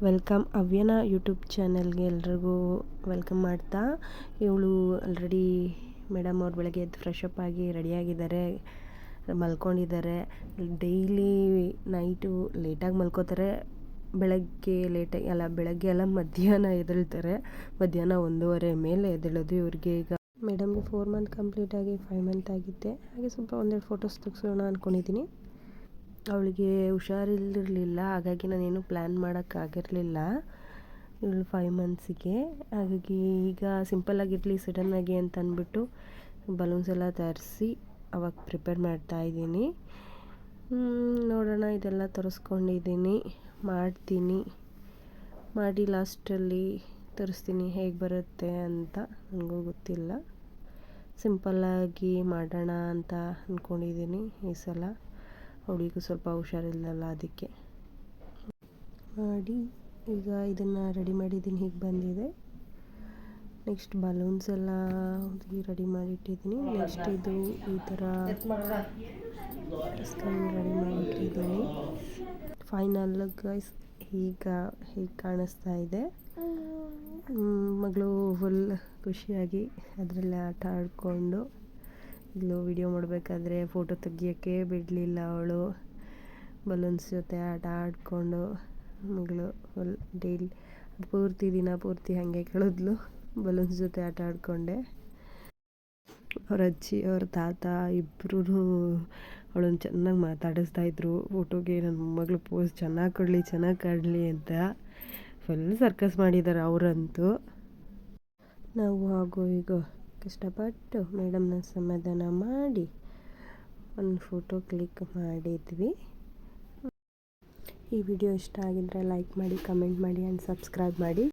Welcome ಅವ್ಯನ YouTube ಚಾನಲ್ಗೆ ಎಲ್ರಿಗೂ welcome ಮಾಡ್ತಾ, ಇವಳು ಆಲ್ರೆಡಿ ಮೇಡಮ್ ಅವ್ರು ಬೆಳಗ್ಗೆ ಎದ್ದು ಫ್ರೆಶ್ ಅಪ್ ಆಗಿ ರೆಡಿಯಾಗಿದ್ದಾರೆ, ಮಲ್ಕೊಂಡಿದ್ದಾರೆ. ಡೈಲಿ ನೈಟು ಲೇಟಾಗಿ ಮಲ್ಕೋತಾರೆ, ಬೆಳಗ್ಗೆ ಎಲ್ಲ ಮಧ್ಯಾಹ್ನ ಎದ್ದೇಳ್ತಾರೆ. ಮಧ್ಯಾಹ್ನ 1:30 ಮೇಲೆ ಎದ್ದೇಳೋದು ಇವ್ರಿಗೆ. ಈಗ ಮೇಡಮ್ಗೆ 4 ಮಂತ್ ಕಂಪ್ಲೀಟ್ ಆಗಿ 5 ಮಂತ್ ಆಗಿದ್ದೆ. ಹಾಗೆ ಸ್ವಲ್ಪ ಒಂದೆರಡು ಫೋಟೋಸ್ ತೆಗ್ಸೋಣ ಅಂದ್ಕೊಂಡಿದ್ದೀನಿ. ಅವಳಿಗೆ ಹುಷಾರಿಲ್ಲಿರಲಿಲ್ಲ, ಹಾಗಾಗಿ ನಾನೇನು ಪ್ಲ್ಯಾನ್ ಮಾಡೋಕ್ಕಾಗಿರಲಿಲ್ಲ ಇವಳು 5 ಮಂತ್ಸಿಗೆ. ಹಾಗಾಗಿ ಈಗ ಸಿಂಪಲ್ಲಾಗಿರಲಿ ಸಡನ್ನಾಗಿ ಅಂತ ಅಂದ್ಬಿಟ್ಟು ಬಲೂನ್ಸ್ ಎಲ್ಲ ತರಿಸಿ ಅವಾಗ ಪ್ರಿಪೇರ್ ಮಾಡ್ತಾಯಿದ್ದೀನಿ. ನೋಡೋಣ, ಇದೆಲ್ಲ ತರಿಸ್ಕೊಂಡಿದ್ದೀನಿ, ಮಾಡಿ ಲಾಸ್ಟಲ್ಲಿ ತರಿಸ್ತೀನಿ ಹೇಗೆ ಬರುತ್ತೆ ಅಂತ. ನನಗೂ ಗೊತ್ತಿಲ್ಲ, ಸಿಂಪಲ್ಲಾಗಿ ಮಾಡೋಣ ಅಂತ ಅಂದ್ಕೊಂಡಿದ್ದೀನಿ ಈ ಸಲ. ಅವಳಿಗೂ ಸ್ವಲ್ಪ ಹುಷಾರಿಲ್ಲಲ್ಲ, ಅದಕ್ಕೆ ಮಾಡಿ ಈಗ ಇದನ್ನು ರೆಡಿ ಮಾಡಿದ್ದೀನಿ. ಹೀಗೆ ಬಂದಿದೆ. ನೆಕ್ಸ್ಟ್ ಬಲೂನ್ಸ್ ಎಲ್ಲ ರೆಡಿ ಮಾಡಿಟ್ಟಿದ್ದೀನಿ. ನೆಕ್ಸ್ಟ್ ಇದು ಈ ಥರ ರೆಡಿ ಮಾಡಿಟ್ಟಿದ್ದೀನಿ. ಫೈನಲ್ ಗೈಸ್ ಹೀಗೆ ಕಾಣಿಸ್ತಾ ಇದೆ. ಮಗಳು ಫುಲ್ ಖುಷಿಯಾಗಿ ಅದರಲ್ಲೇ ಆಟ ಆಡಿಕೊಂಡು, ಇಲ್ಲೂ ವಿಡಿಯೋ ಮಾಡಬೇಕಾದ್ರೆ ಫೋಟೋ ತೆಗಿಯೋಕ್ಕೆ ಬಿಡಲಿಲ್ಲ ಅವಳು. ಬಲೂನ್ಸ್ ಜೊತೆ ಆಟ ಆಡಿಕೊಂಡು ಮಗಳು ಫುಲ್ ಡೈಲಿ ದಿನ ಪೂರ್ತಿ ಹಾಗೆ ಕಳೆದ್ಲು, ಬಲೂನ್ಸ್ ಜೊತೆ ಆಟ ಆಡಿಕೊಂಡೆ. ಅವ್ರ ಅಜ್ಜಿ ಅವ್ರ ತಾತ ಇಬ್ಬರೂ ಅವಳನ್ನು ಚೆನ್ನಾಗಿ ಮಾತಾಡಿಸ್ತಾಯಿದ್ರು. ಫೋಟೋಗೆ ನನ್ನ ಮಗಳು ಪೋಸ್ ಚೆನ್ನಾಗಿ ಕಾಡಲಿ ಅಂತ ಫುಲ್ ಸರ್ಕಸ್ ಮಾಡಿದ್ದಾರೆ ಅವರಂತೂ. ನಾವು ಹಾಗೂ ಈಗ ಕಷ್ಟಪಟ್ಟು ಮೇಡಮ್ನ ಸಮಾಧಾನ ಮಾಡಿ ಒಂದು ಫೋಟೋ ಕ್ಲಿಕ್ ಮಾಡಿದ್ವಿ. ಈ ವಿಡಿಯೋ ಇಷ್ಟ ಆಗಿದ್ದರೆ ಲೈಕ್ ಮಾಡಿ, ಕಮೆಂಟ್ ಮಾಡಿ ಆ್ಯಂಡ್ ಸಬ್ಸ್ಕ್ರೈಬ್ ಮಾಡಿ.